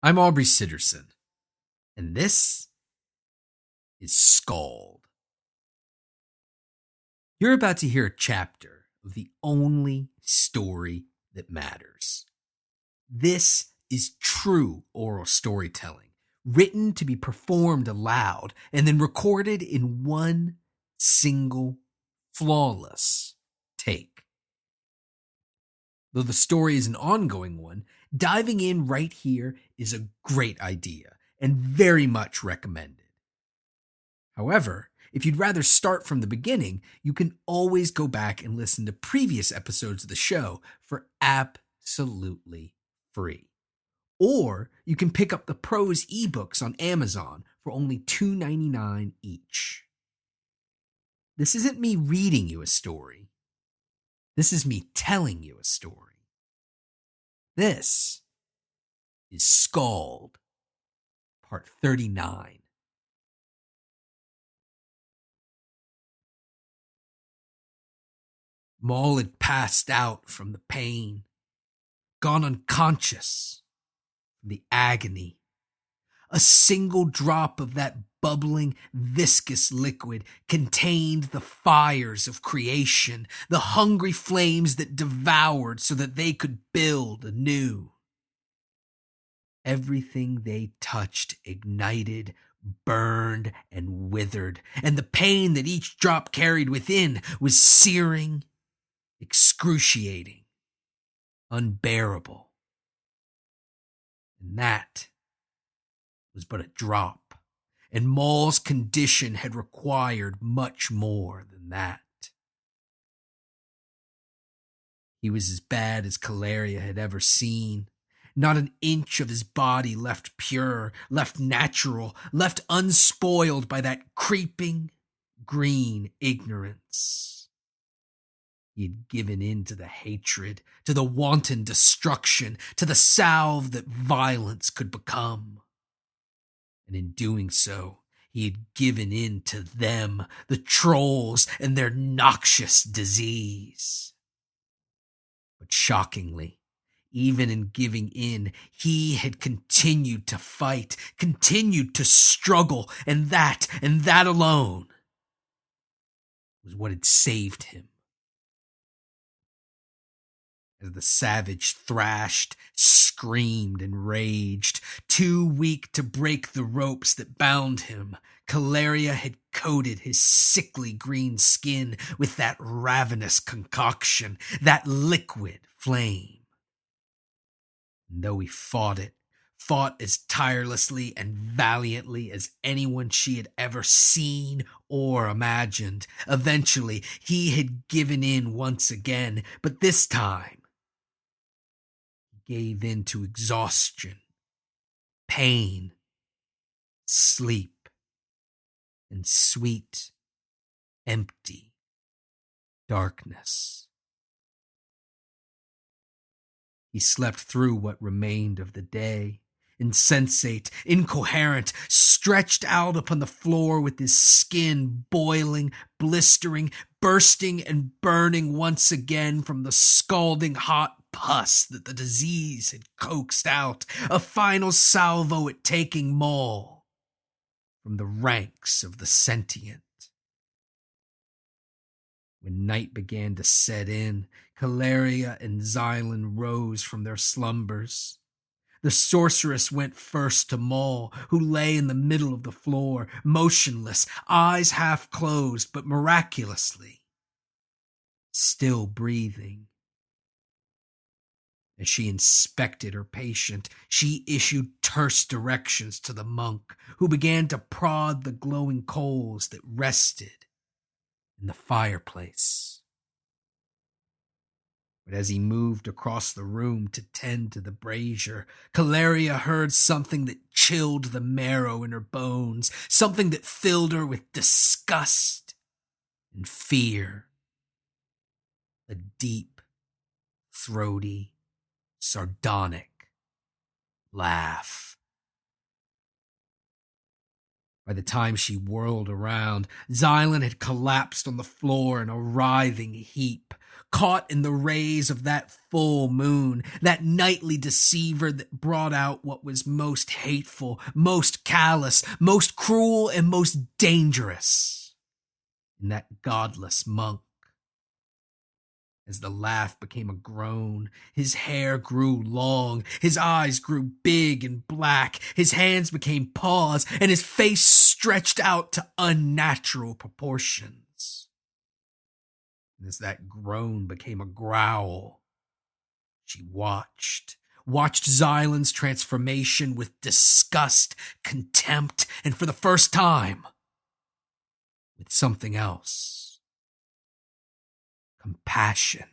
I'm Aubrey Sitterson, and this is SKALD. You're about to hear a chapter of the only story that matters. This is true oral storytelling, written to be performed aloud and then recorded in one single, flawless take. Though the story is an ongoing one, diving in right here is a great idea and very much recommended. However, if you'd rather start from the beginning, you can always go back and listen to previous episodes of the show for absolutely free. Or you can pick up the prose ebooks on Amazon for only $2.99 each. This isn't me reading you a story. This is me telling you a story. This is SKALD, Part 39. Maul had passed out from the pain, gone unconscious from the agony. A single drop of that bubbling, viscous liquid contained the fires of creation, the hungry flames that devoured so that they could build anew. Everything they touched ignited, burned, and withered, and the pain that each drop carried within was searing, excruciating, unbearable. And that was but a drop, and Maul's condition had required much more than that. He was as bad as Caleria had ever seen. Not an inch of his body left pure, left natural, left unspoiled by that creeping, green ignorance. He had given in to the hatred, to the wanton destruction, to the salve that violence could become. And in doing so, he had given in to them, the trolls, and their noxious disease. But shockingly, even in giving in, he had continued to fight, continued to struggle, and that alone was what had saved him. As the savage thrashed, screamed, and raged, too weak to break the ropes that bound him, Caleria had coated his sickly green skin with that ravenous concoction, that liquid flame. And though he fought as tirelessly and valiantly as anyone she had ever seen or imagined, eventually he had given in once again, but this time he gave in to exhaustion, pain, sleep, and sweet, empty darkness. He slept through what remained of the day, insensate, incoherent, stretched out upon the floor with his skin boiling, blistering, bursting, and burning once again from the scalding hot pus that the disease had coaxed out, a final salvo at taking Maul from the ranks of the sentient. When night began to set in, Caleria and Xylan rose from their slumbers. The sorceress went first to Maul, who lay in the middle of the floor, motionless, eyes half closed, but miraculously still breathing. As she inspected her patient, she issued terse directions to the monk, who began to prod the glowing coals that rested in the fireplace. But as he moved across the room to tend to the brazier, Caleria heard something that chilled the marrow in her bones, something that filled her with disgust and fear. A deep, throaty, sardonic laugh. By the time she whirled around, Xylan had collapsed on the floor in a writhing heap, caught in the rays of that full moon, that nightly deceiver that brought out what was most hateful, most callous, most cruel, and most dangerous in that godless monk. As the laugh became a groan, his hair grew long, his eyes grew big and black, his hands became paws, and his face stretched out to unnatural proportions. And as that groan became a growl, she watched Xylan's transformation with disgust, contempt, and for the first time, with something else. Compassion.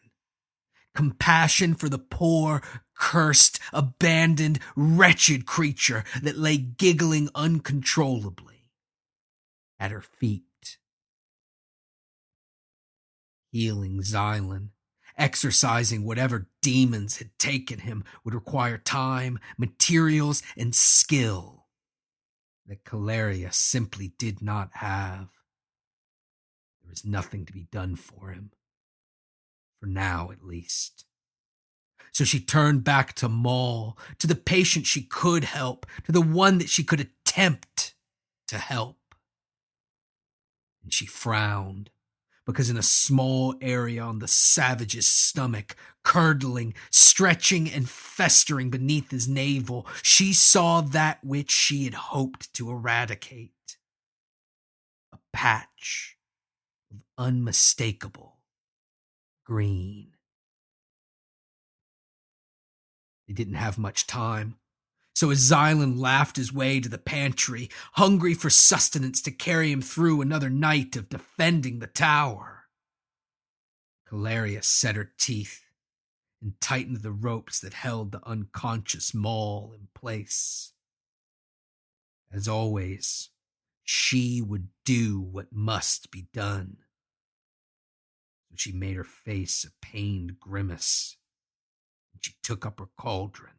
Compassion for the poor, cursed, abandoned, wretched creature that lay giggling uncontrollably at her feet. Healing Xylan, exorcising whatever demons had taken him, would require time, materials, and skill that Caleria simply did not have. There was nothing to be done for him. For now, at least. So she turned back to Maul, to the patient she could help, to the one that she could attempt to help. And she frowned, because in a small area on the savage's stomach, curdling, stretching, and festering beneath his navel, she saw that which she had hoped to eradicate. A patch of unmistakable green. They didn't have much time. So as Xylan laughed his way to the pantry, hungry for sustenance to carry him through another night of defending the tower, Caleria set her teeth and tightened the ropes that held the unconscious Maul in place. As always, she would do what must be done. So she made her face a pained grimace, and she took up her cauldron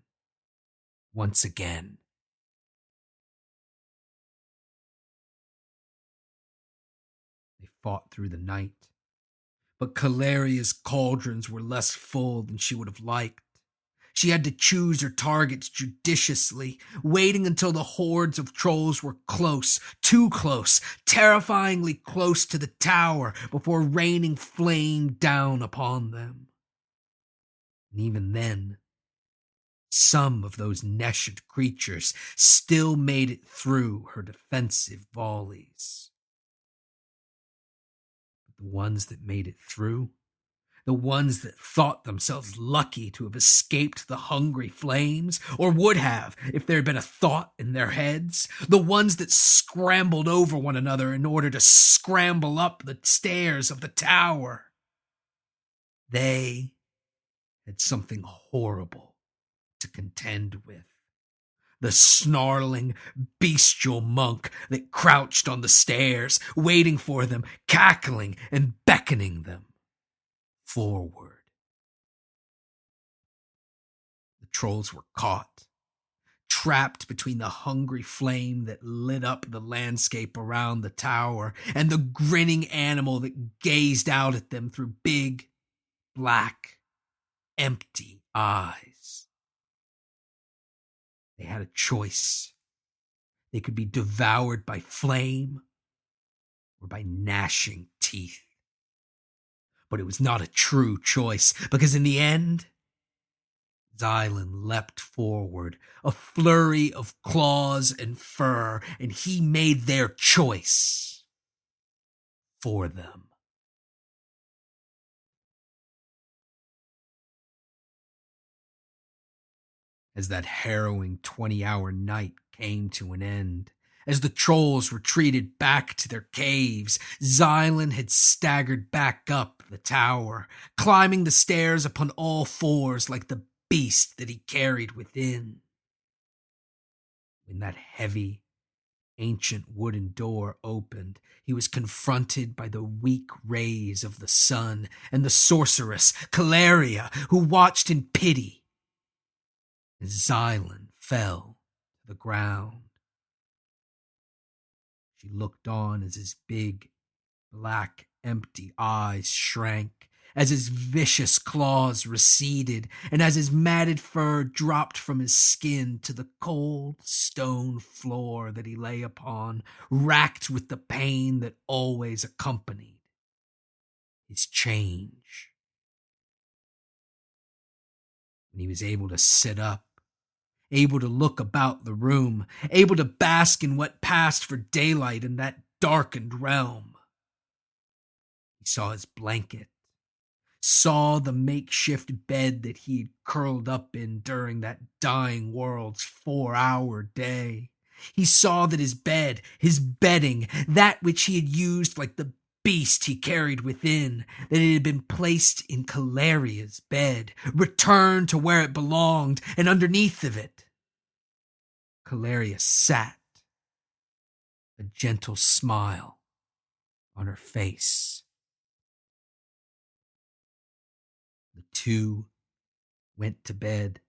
once again. They fought through the night, but Caleria's cauldrons were less full than she would have liked. She had to choose her targets judiciously, waiting until the hordes of trolls were close, too close, terrifyingly close to the tower before raining flame down upon them. And even then, some of those nescient creatures still made it through her defensive volleys. But the ones that made it through, the ones that thought themselves lucky to have escaped the hungry flames, or would have if there had been a thought in their heads, the ones that scrambled over one another in order to scramble up the stairs of the tower, they had something horrible to contend with. The snarling, bestial monk that crouched on the stairs, waiting for them, cackling and beckoning them forward. The trolls were caught, trapped between the hungry flame that lit up the landscape around the tower and the grinning animal that gazed out at them through big, black, empty eyes. They had a choice. They could be devoured by flame or by gnashing teeth. But it was not a true choice, because in the end, Xylan leapt forward, a flurry of claws and fur, and he made their choice for them. As that harrowing 20-hour night came to an end, as the trolls retreated back to their caves, Xylan had staggered back up the tower, climbing the stairs upon all fours like the beast that he carried within. When that heavy, ancient wooden door opened, he was confronted by the weak rays of the sun and the sorceress, Caleria, who watched in pity as Xylan fell to the ground. She looked on as his big, black, empty eyes shrank, as his vicious claws receded and as his matted fur dropped from his skin to the cold stone floor that he lay upon, racked with the pain that always accompanied his change. When he was able to sit up, able to look about the room, able to bask in what passed for daylight in that darkened realm, he saw his blanket, saw the makeshift bed that he had curled up in during that dying world's 4-hour day. He saw that his bed, his bedding, that which he had used like the beast he carried within, that it had been placed in Calaria's bed, returned to where it belonged, and underneath of it, Calaria sat, a gentle smile on her face. The two went to bed,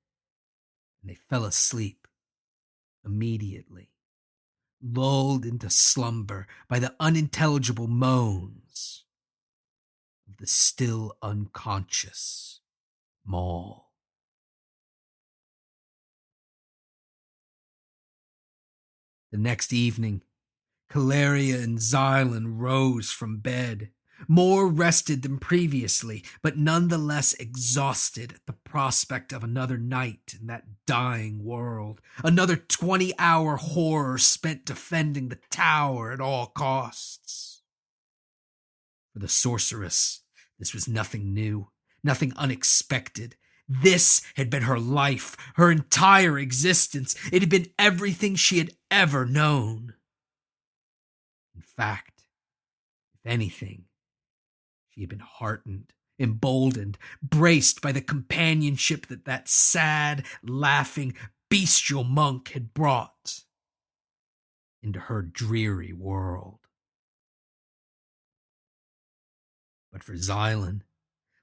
and they fell asleep immediately, lulled into slumber by the unintelligible moans of the still unconscious Maul. The next evening, Calaria and Xylan rose from bed, more rested than previously, but none the less exhausted at the prospect of another night in that dying world, another 20-hour horror spent defending the tower at all costs. For the sorceress, this was nothing new, nothing unexpected. This had been her life, her entire existence. It had been everything she had ever known. In fact, if anything, she had been heartened, emboldened, braced by the companionship that sad, laughing, bestial monk had brought into her dreary world. But for Xylan,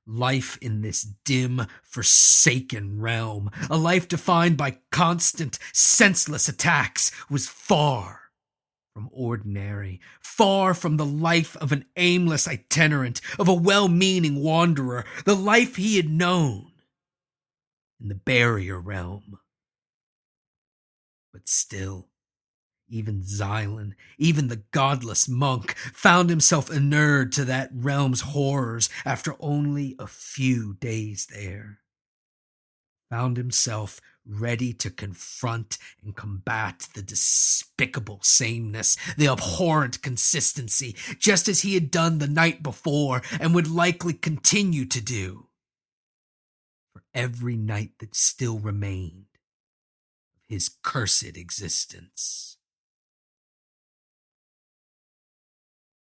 life in this dim, forsaken realm, a life defined by constant, senseless attacks, was far from ordinary, far from the life of an aimless itinerant, of a well-meaning wanderer, the life he had known in the barrier realm. But still, even Xylan, even the godless monk, found himself inured to that realm's horrors after only a few days there. Found himself ready to confront and combat the despicable sameness, the abhorrent consistency, just as he had done the night before and would likely continue to do for every night that still remained of his cursed existence.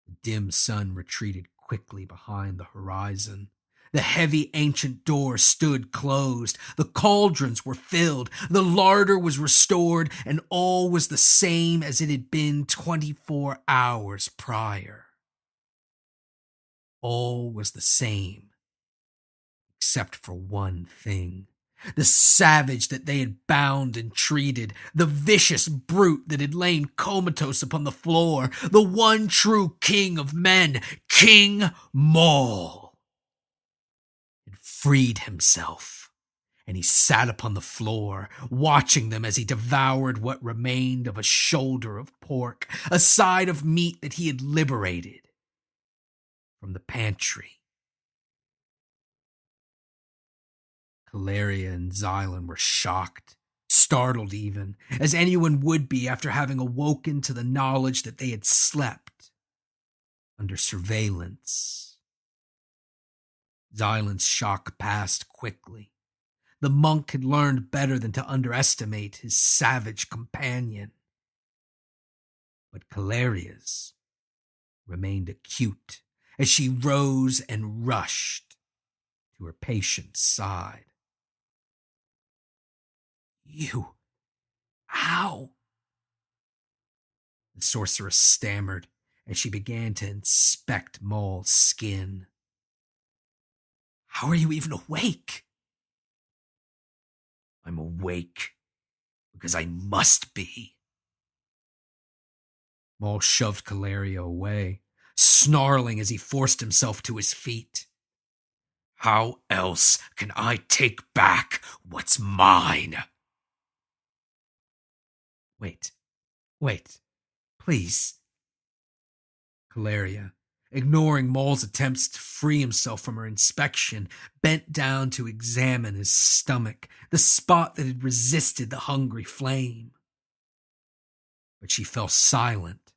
The dim sun retreated quickly behind the horizon. The heavy ancient door stood closed. The cauldrons were filled. The larder was restored, and all was the same as it had been 24 hours prior. All was the same, except for one thing. The savage that they had bound and treated, the vicious brute that had lain comatose upon the floor, the one true king of men, King Maul, had freed himself, and he sat upon the floor, watching them as he devoured what remained of a shoulder of pork, a side of meat that he had liberated from the pantry. Calaria and Xylan were shocked, startled even, as anyone would be after having awoken to the knowledge that they had slept under surveillance. Xylan's shock passed quickly. The monk had learned better than to underestimate his savage companion. But Calaria's remained acute as she rose and rushed to her patient's side. "You, how?" the sorceress stammered as she began to inspect Maul's skin. "How are you even awake?" "I'm awake because I must be." Maul shoved Calaria away, snarling as he forced himself to his feet. How else can I take back what's mine? Wait, wait, please. Caleria, ignoring Maul's attempts to free himself from her inspection, bent down to examine his stomach, the spot that had resisted the hungry flame. But she fell silent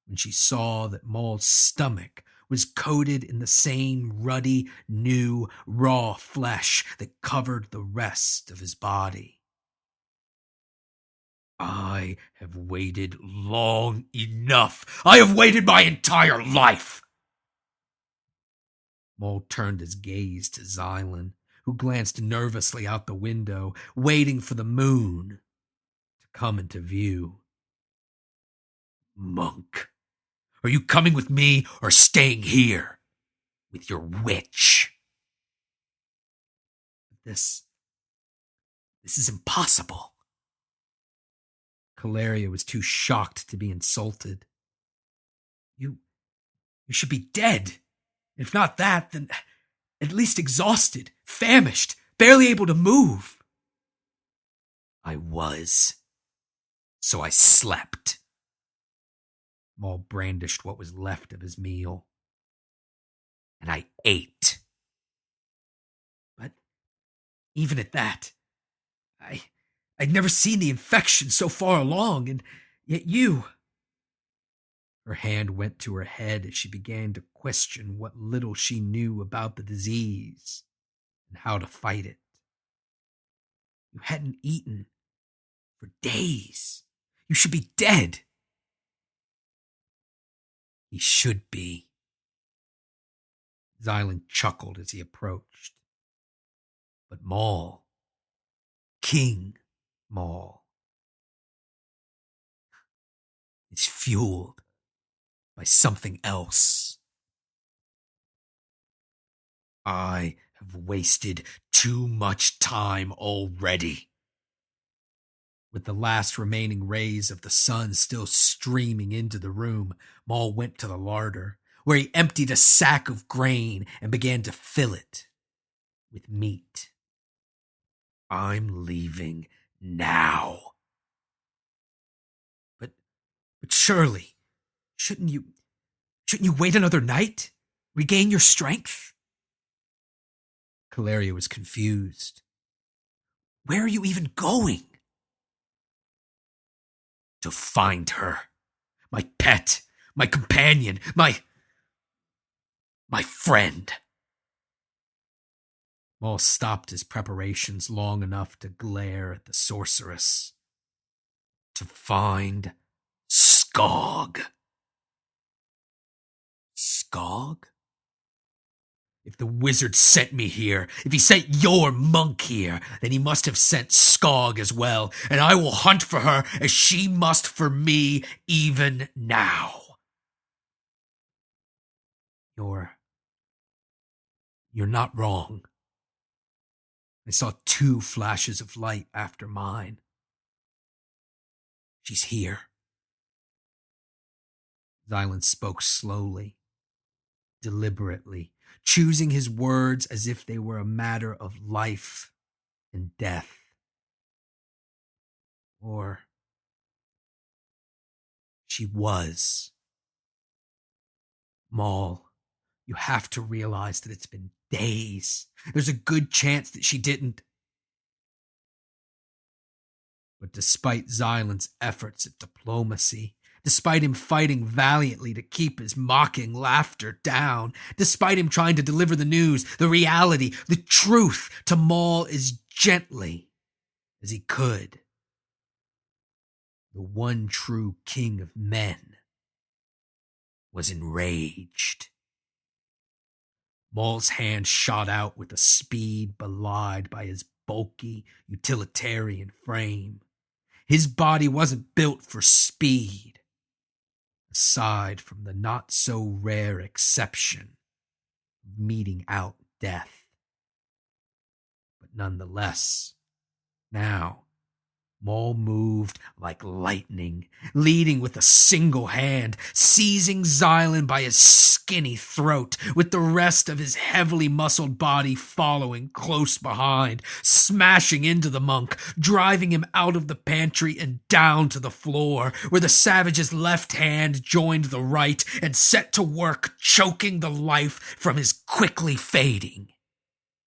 when she saw that Maul's stomach was coated in the same ruddy, new, raw flesh that covered the rest of his body. I have waited long enough. I have waited my entire life. Maul turned his gaze to Xylan, who glanced nervously out the window, waiting for the moon to come into view. Monk, are you coming with me or staying here with your witch? This is impossible. Caleria was too shocked to be insulted. You should be dead. If not that, then at least exhausted, famished, barely able to move. I was. So I slept. Maul brandished what was left of his meal. And I ate. But even at that, I'd never seen the infection so far along, and yet you... Her hand went to her head as she began to question what little she knew about the disease and how to fight it. You hadn't eaten for days. You should be dead. He should be. Xylan chuckled as he approached. But Maul, King Maul, is fueled by something else. I have wasted too much time already. With the last remaining rays of the sun still streaming into the room, Maul went to the larder, where he emptied a sack of grain and began to fill it with meat. I'm leaving now. But surely, shouldn't you wait another night? Regain your strength? Caleria was confused. Where are you even going? To find her. My pet. My companion. My friend. Maul stopped his preparations long enough to glare at the sorceress. To find Skog. Skog? If the wizard sent me here, if he sent your monk here, then he must have sent Skog as well, and I will hunt for her as she must for me even now. You're not wrong. I saw 2 flashes of light after mine. She's here. Xylan spoke slowly, deliberately, choosing his words as if they were a matter of life and death. Or she was. Maul, you have to realize that it's been days. There's a good chance that she didn't. But despite Xylan's efforts at diplomacy, despite him fighting valiantly to keep his mocking laughter down, despite him trying to deliver the news, the reality, the truth to Maul as gently as he could, the one true king of men was enraged. Maul's hand shot out with a speed belied by his bulky, utilitarian frame. His body wasn't built for speed, aside from the not-so-rare exception of meting out death. But nonetheless, now Maul moved like lightning, leading with a single hand, seizing Xylan by his skinny throat, with the rest of his heavily muscled body following close behind, smashing into the monk, driving him out of the pantry and down to the floor, where the savage's left hand joined the right and set to work choking the life from his quickly fading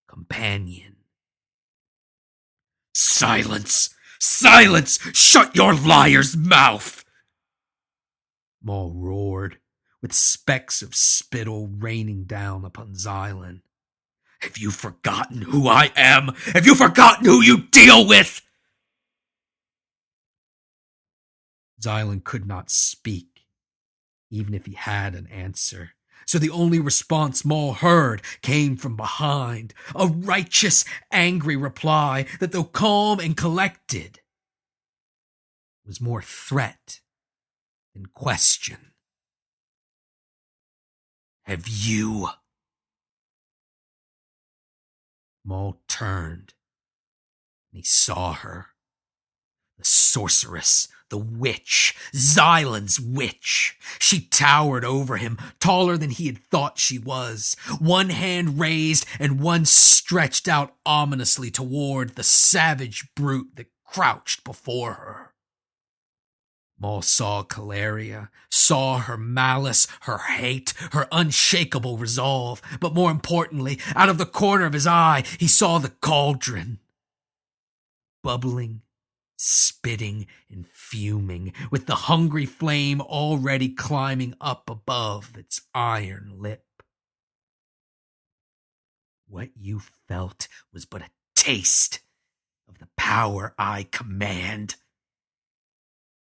companion. "Silence! Silence! Shut your liar's mouth!" Maul roared, with specks of spittle raining down upon Xylan. "Have you forgotten who I am? Have you forgotten who you deal with?" Xylan could not speak, even if he had an answer. So the only response Maul heard came from behind, a righteous, angry reply that, though calm and collected, was more threat than question. "Have you?" Maul turned, and he saw her. The sorceress, the witch, Xylan's witch. She towered over him, taller than he had thought she was, one hand raised and one stretched out ominously toward the savage brute that crouched before her. Maul saw Caleria, saw her malice, her hate, her unshakable resolve, but more importantly, out of the corner of his eye, he saw the cauldron, bubbling, spitting and fuming, with the hungry flame already climbing up above its iron lip. What you felt was but a taste of the power I command.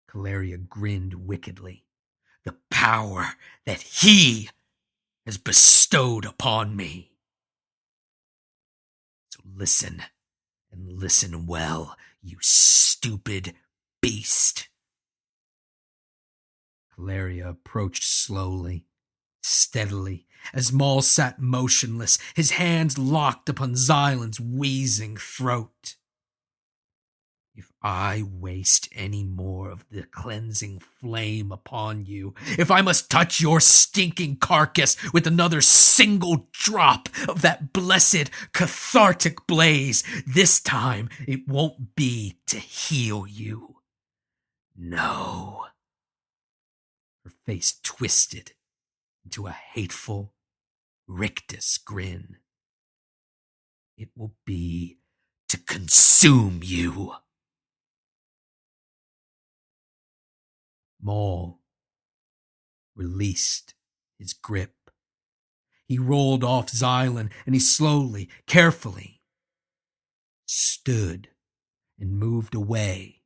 Caleria grinned wickedly. The power that he has bestowed upon me. So listen, and listen well, you stupid beast. Caleria approached slowly, steadily, as Maul sat motionless, his hands locked upon Xylan's wheezing throat. If I waste any more of the cleansing flame upon you, if I must touch your stinking carcass with another single drop of that blessed cathartic blaze, this time it won't be to heal you. No. Her face twisted into a hateful, rictus grin. It will be to consume you. Maul released his grip. He rolled off Xylan, and he slowly, carefully, stood and moved away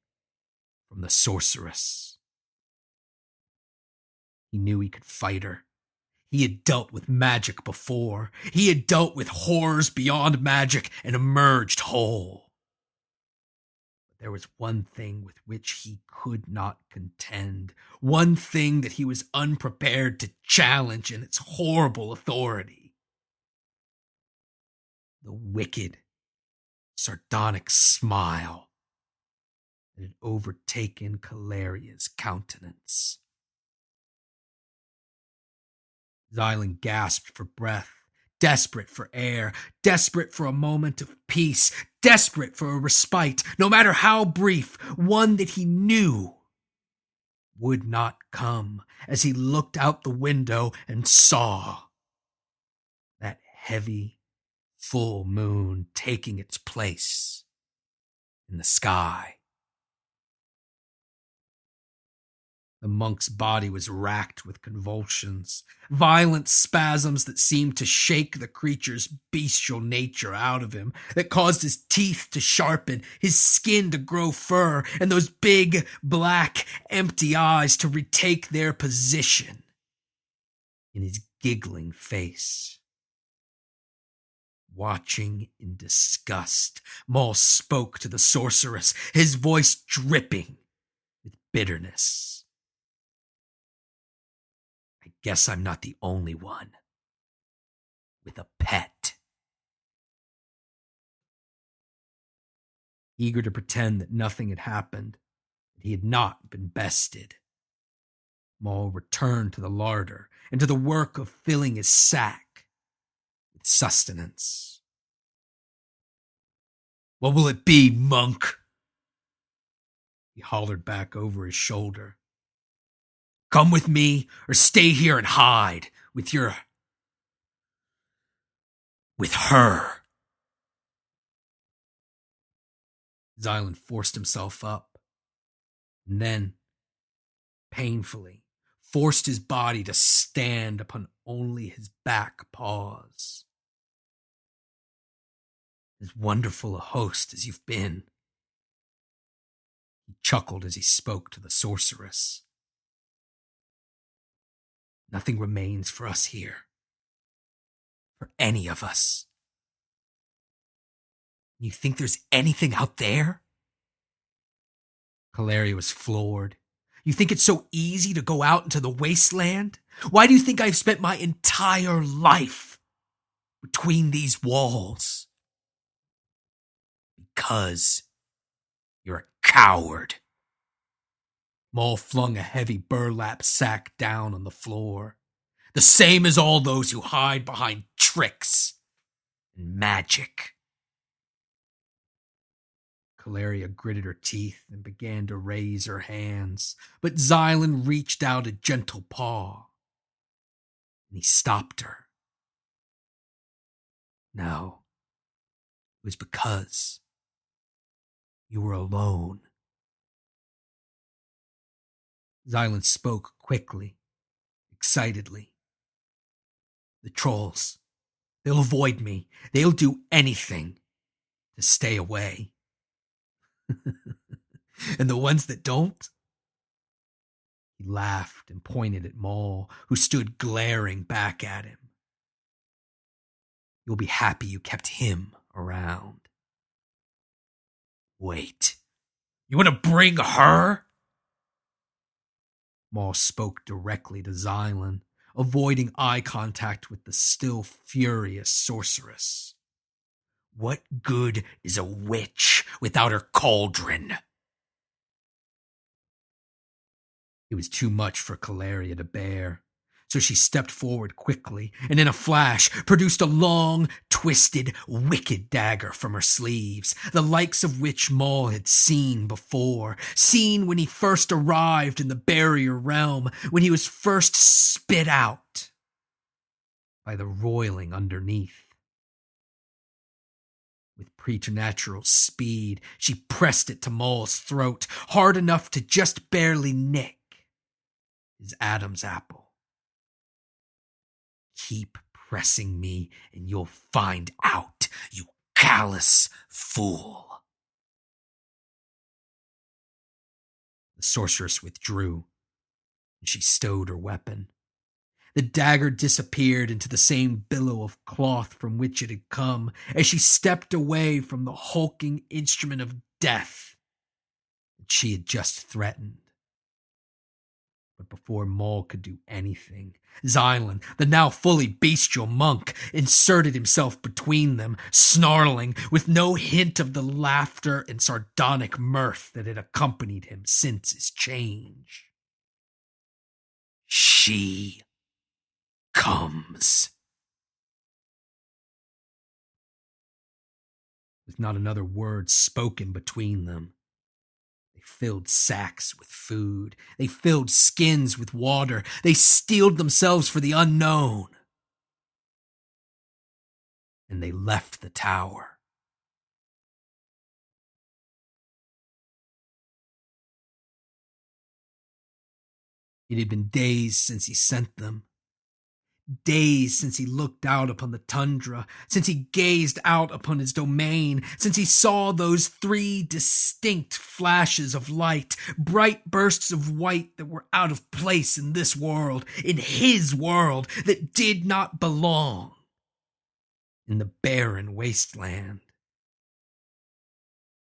from the sorceress. He knew he could fight her. He had dealt with magic before. He had dealt with horrors beyond magic and emerged whole. There was one thing with which he could not contend, one thing that he was unprepared to challenge in its horrible authority. The wicked, sardonic smile that had overtaken Caleria's countenance. Xylan gasped for breath, desperate for air, desperate for a moment of peace, desperate for a respite, no matter how brief, one that he knew would not come, as he looked out the window and saw that heavy, full moon taking its place in the sky. The monk's body was racked with convulsions, violent spasms that seemed to shake the creature's bestial nature out of him, that caused his teeth to sharpen, his skin to grow fur, and those big, black, empty eyes to retake their position in his giggling face. Watching in disgust, Maul spoke to the sorceress, his voice dripping with bitterness. "I guess I'm not the only one with a pet." eager to pretend that nothing had happened, that he had not been bested. Maul returned to the larder and to the work of filling his sack with sustenance. "What will it be, monk?" he hollered back over his shoulder. "Come with me or stay here and hide with her." Xylan forced himself up, and then, painfully, forced his body to stand upon only his back paws. "As wonderful a host as you've been," he chuckled as he spoke to the sorceress. "Nothing remains for us here. For any of us. You think there's anything out there?" Caleria was floored. "You think it's so easy to go out into the wasteland? Why do you think I've spent my entire life between these walls?" "Because you're a coward." Maul flung a heavy burlap sack down on the floor. "The same as all those who hide behind tricks and magic." Caleria gritted her teeth and began to raise her hands, but Xylan reached out a gentle paw, and he stopped her. "No, it was because you were alone." Xylan spoke quickly, excitedly. "The trolls, they'll avoid me. They'll do anything to stay away." "And the ones that don't?" He laughed and pointed at Maul, who stood glaring back at him. "You'll be happy you kept him around." "Wait, you want to bring her?" Maul spoke directly to Xylan, avoiding eye contact with the still furious sorceress. "What good is a witch without her cauldron?" It was too much for Caleria to bear, so she stepped forward quickly and in a flash produced a long, twisted, wicked dagger from her sleeves, the likes of which Maul had seen before, seen when he first arrived in the barrier realm, when he was first spit out by the roiling underneath. With preternatural speed, she pressed it to Maul's throat, hard enough to just barely nick his Adam's apple. "Keep pressing me and you'll find out, you callous fool." The sorceress withdrew, and she stowed her weapon. The dagger disappeared into the same billow of cloth from which it had come as she stepped away from the hulking instrument of death that she had just threatened. But before Maul could do anything, Xylan, the now fully bestial monk, inserted himself between them, snarling, with no hint of the laughter and sardonic mirth that had accompanied him since his change. "She comes." With not another word spoken between them, they filled sacks with food. They filled skins with water. They steeled themselves for the unknown. And they left the tower. It had been days since he sent them. Days since he looked out upon the tundra, since he gazed out upon his domain, since he saw those 3 distinct flashes of light, bright bursts of white that were out of place in this world, in his world that did not belong in the barren wasteland.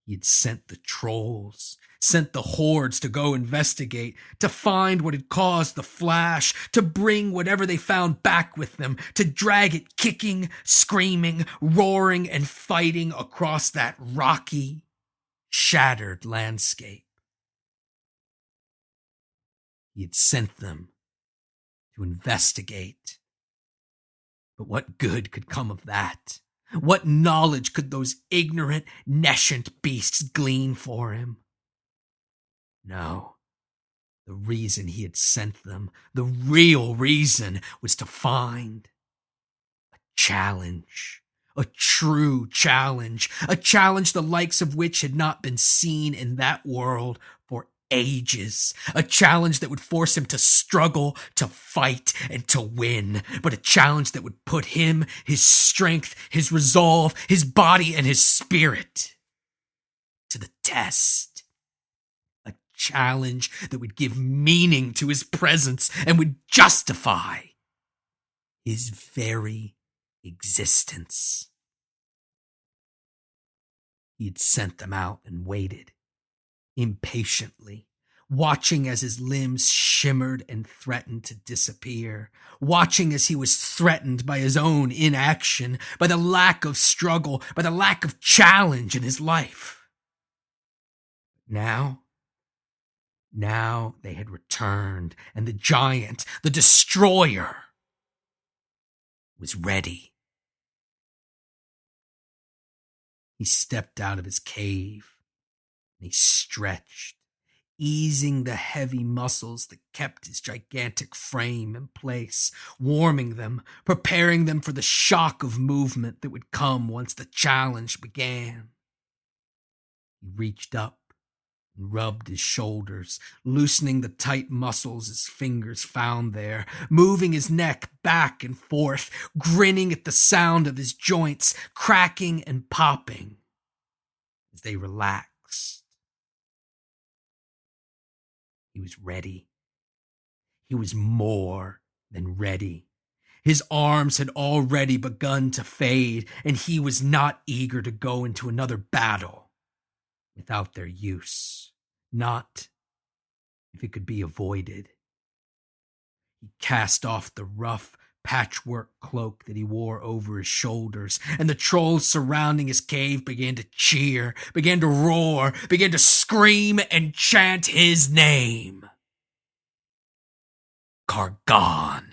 He had sent the trolls, sent the hordes to go investigate, to find what had caused the flash, to bring whatever they found back with them, to drag it kicking, screaming, roaring, and fighting across that rocky, shattered landscape. He had sent them to investigate. But what good could come of that? What knowledge could those ignorant, nescient beasts glean for him? No. The reason he had sent them, the real reason, was to find a challenge. A true challenge. A challenge the likes of which had not been seen in that world for ages. A challenge that would force him to struggle, to fight, and to win. But a challenge that would put him, his strength, his resolve, his body, and his spirit to the test. A challenge that would give meaning to his presence and would justify his very existence. He had sent them out and waited, impatiently, watching as his limbs shimmered and threatened to disappear, watching as he was threatened by his own inaction, by the lack of struggle, by the lack of challenge in his life. Now they had returned, and the giant, the destroyer, was ready. He stepped out of his cave, and he stretched, easing the heavy muscles that kept his gigantic frame in place, warming them, preparing them for the shock of movement that would come once the challenge began. He reached up and rubbed his shoulders, loosening the tight muscles his fingers found there, moving his neck back and forth, grinning at the sound of his joints cracking and popping as they relaxed. He was ready. He was more than ready. His arms had already begun to fade, and he was not eager to go into another battle without their use, not if it could be avoided. He cast off the rough patchwork cloak that he wore over his shoulders, and the trolls surrounding his cave began to cheer, began to roar, began to scream and chant his name. Kargan.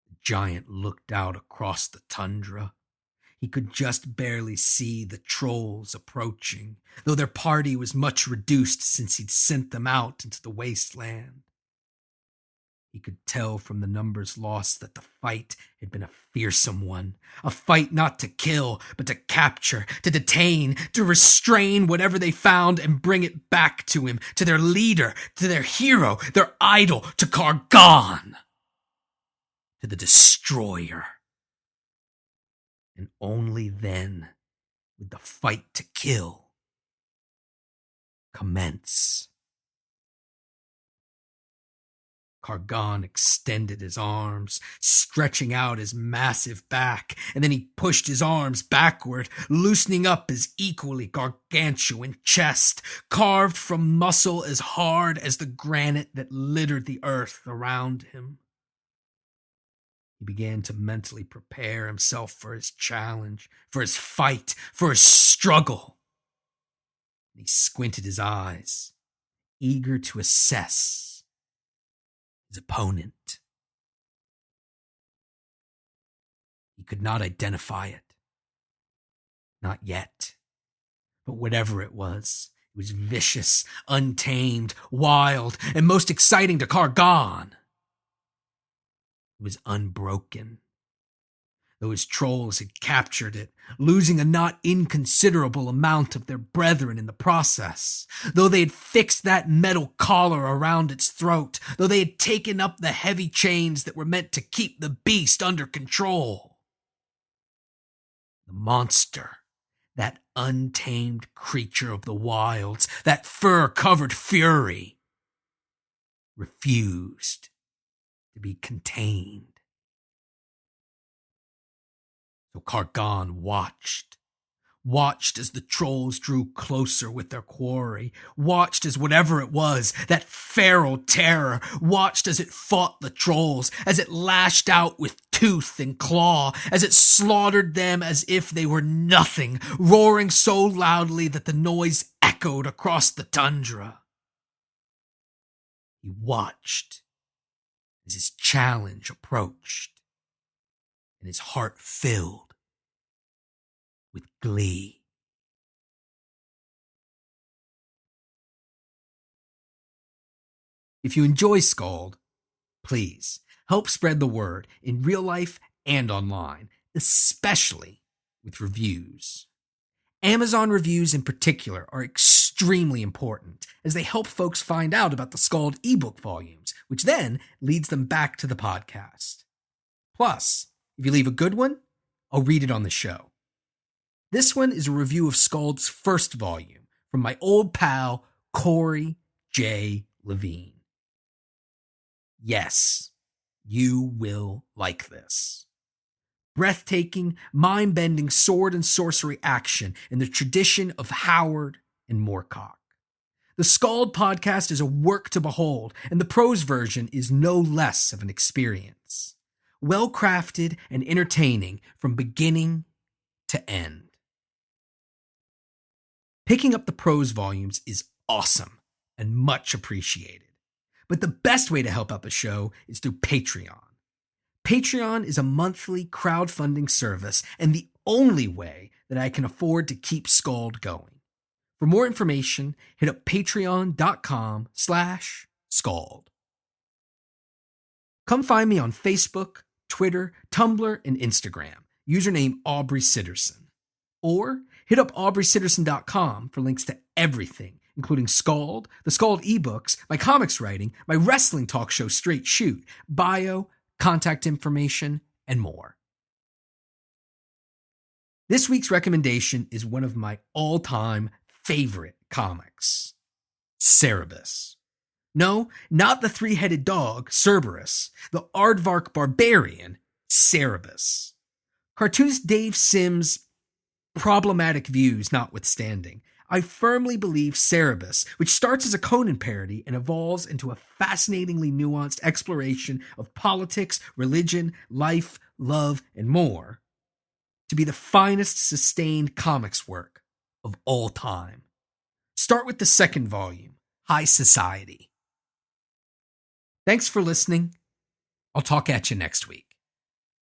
The giant looked out across the tundra. He could just barely see the trolls approaching, though their party was much reduced since he'd sent them out into the wasteland. He could tell from the numbers lost that the fight had been a fearsome one, a fight not to kill, but to capture, to detain, to restrain whatever they found and bring it back to him, to their leader, to their hero, their idol, to Kargan, to the destroyer. And only then would the fight to kill commence. Kargan extended his arms, stretching out his massive back, and then he pushed his arms backward, loosening up his equally gargantuan chest, carved from muscle as hard as the granite that littered the earth around him. He began to mentally prepare himself for his challenge, for his fight, for his struggle. He squinted his eyes, eager to assess his opponent. He could not identify it. Not yet. But whatever it was vicious, untamed, wild, and most exciting to Kargan. It was unbroken. Though his trolls had captured it, losing a not inconsiderable amount of their brethren in the process, though they had fixed that metal collar around its throat, though they had taken up the heavy chains that were meant to keep the beast under control. The monster, that untamed creature of the wilds, that fur-covered fury, refused to be contained. So Kargan watched as the trolls drew closer with their quarry, watched as whatever it was, that feral terror, watched as it fought the trolls, as it lashed out with tooth and claw as it slaughtered them as if they were nothing, roaring so loudly that the noise echoed across the tundra. He watched as his challenge approached, and his heart filled with glee. If you enjoy SKALD, please help spread the word in real life and online, especially with reviews. Amazon reviews in particular are extremely important as they help folks find out about the SKALD ebook volumes, which then leads them back to the podcast. Plus, if you leave a good one, I'll read it on the show. This one is a review of SKALD's first volume from my old pal, Corey J. Levine. Yes, you will like this. Breathtaking, mind-bending sword and sorcery action in the tradition of Howard and Moorcock. The SKALD podcast is a work to behold, and the prose version is no less of an experience. Well-crafted and entertaining from beginning to end. Picking up the prose volumes is awesome and much appreciated. But the best way to help out the show is through Patreon. Patreon is a monthly crowdfunding service and the only way that I can afford to keep SKALD going. For more information, hit up patreon.com/SKALD. Come find me on Facebook, Twitter, Tumblr, and Instagram. Username Aubrey Sitterson. Or hit up aubreysitterson.com for links to everything, including SKALD, the SKALD ebooks, my comics writing, my wrestling talk show Straight Shoot, bio, contact information, and more. This week's recommendation is one of my all-time favorite comics, Cerebus. No, not the three-headed dog, Cerberus, the aardvark barbarian, Cerebus. Cartoonist Dave Sims' problematic views notwithstanding, I firmly believe Cerebus, which starts as a Conan parody and evolves into a fascinatingly nuanced exploration of politics, religion, life, love, and more, to be the finest sustained comics work of all time. Start with the second volume, High Society. Thanks for listening. I'll talk at you next week.